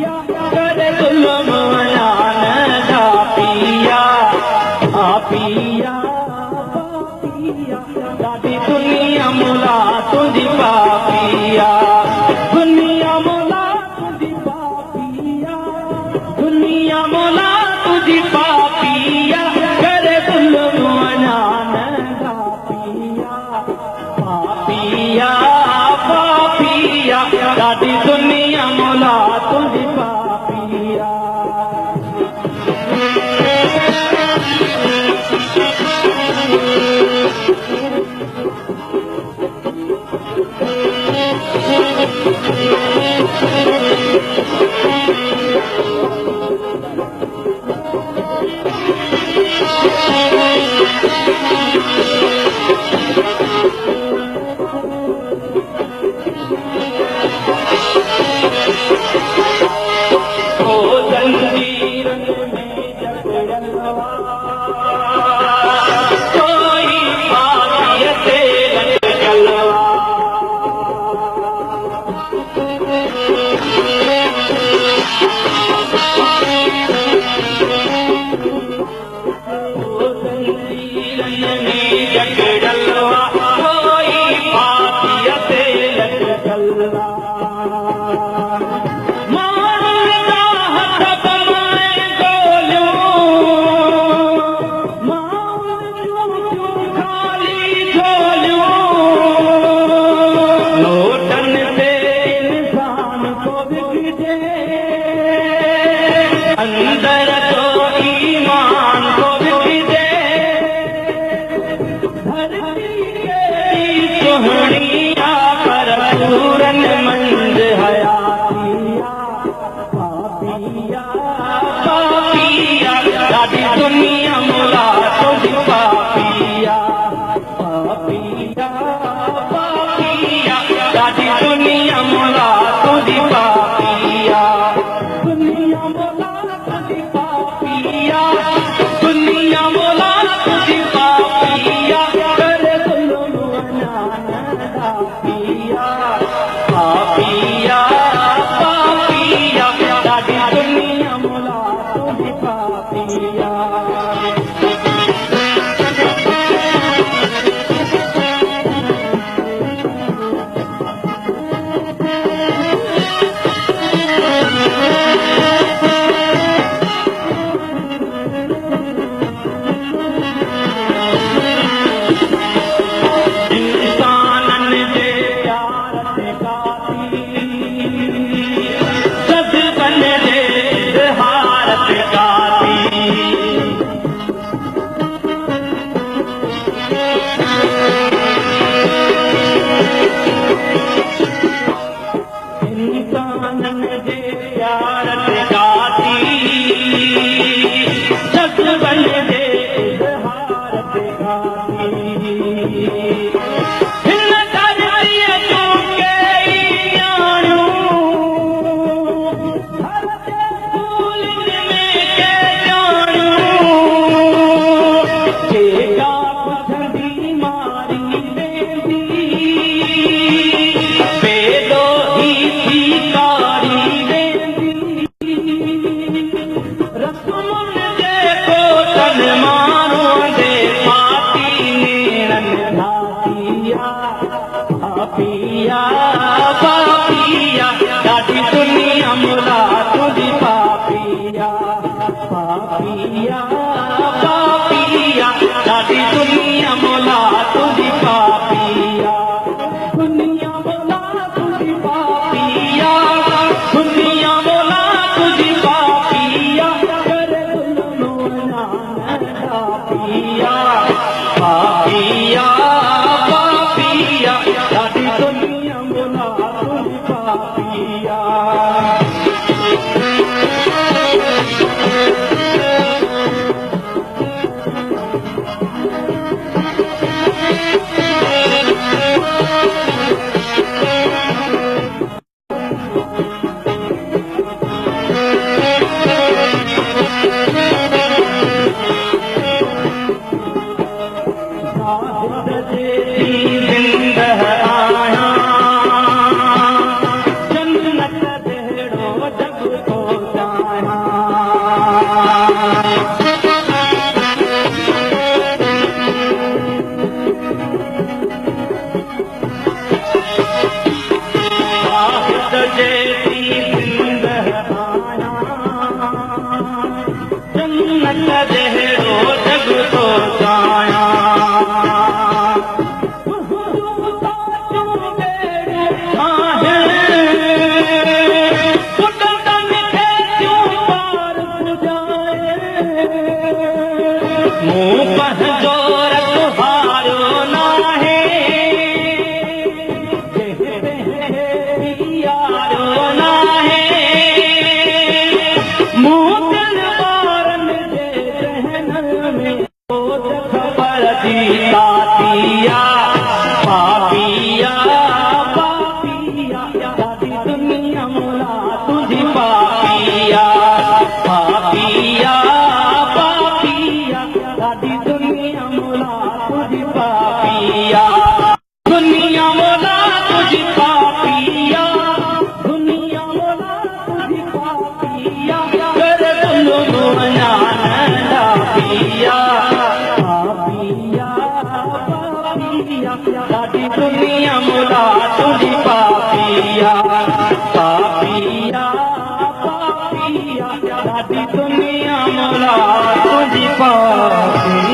कर जुल्म अनान दा पिया पिया ॾाढी दुनिया मुला तुंहिंजी पापिया दुनिया मुला तुंहिंजी पापिया दुनिया मुला तुंहिंजी पापिया कर जुल्म अनान दा पिया पापिया पापिया ॾाढी दुनिया मुला तुंहिंजी पापिया अंदर तो ईमान को भी दे धरती तेरी सोहनिया पर पूरन मंद हयातिया पापिया पापिया ॾाढी दुनिया मुला तुझी पापिया पापिया पापिया ॾाढी दुनिया मुला तुझी पापिया दुनिया मुला थो चाहियां जन्नत जहिड़ो जग थो चाहियां मूं पंहिंजो रखवारो नाहे यारो नाहे मूं दिल वारनि जे ज़हननि में ख़बर जी तातिया पापिया पापिया सारी दुनिया मोला तुझी पापिया पापिया पापिया सारी दुनिया मोला तुझी पापिया दुनिया मोला तुझी पापिया दुनिया मोला तुझी पापिया कर दुनु अञाणंदा पिया पापिया पापिया सारी दुनिया मोला तुझी पापिया पापिया पापिया सारी दुनिया मोला तुझी पापिया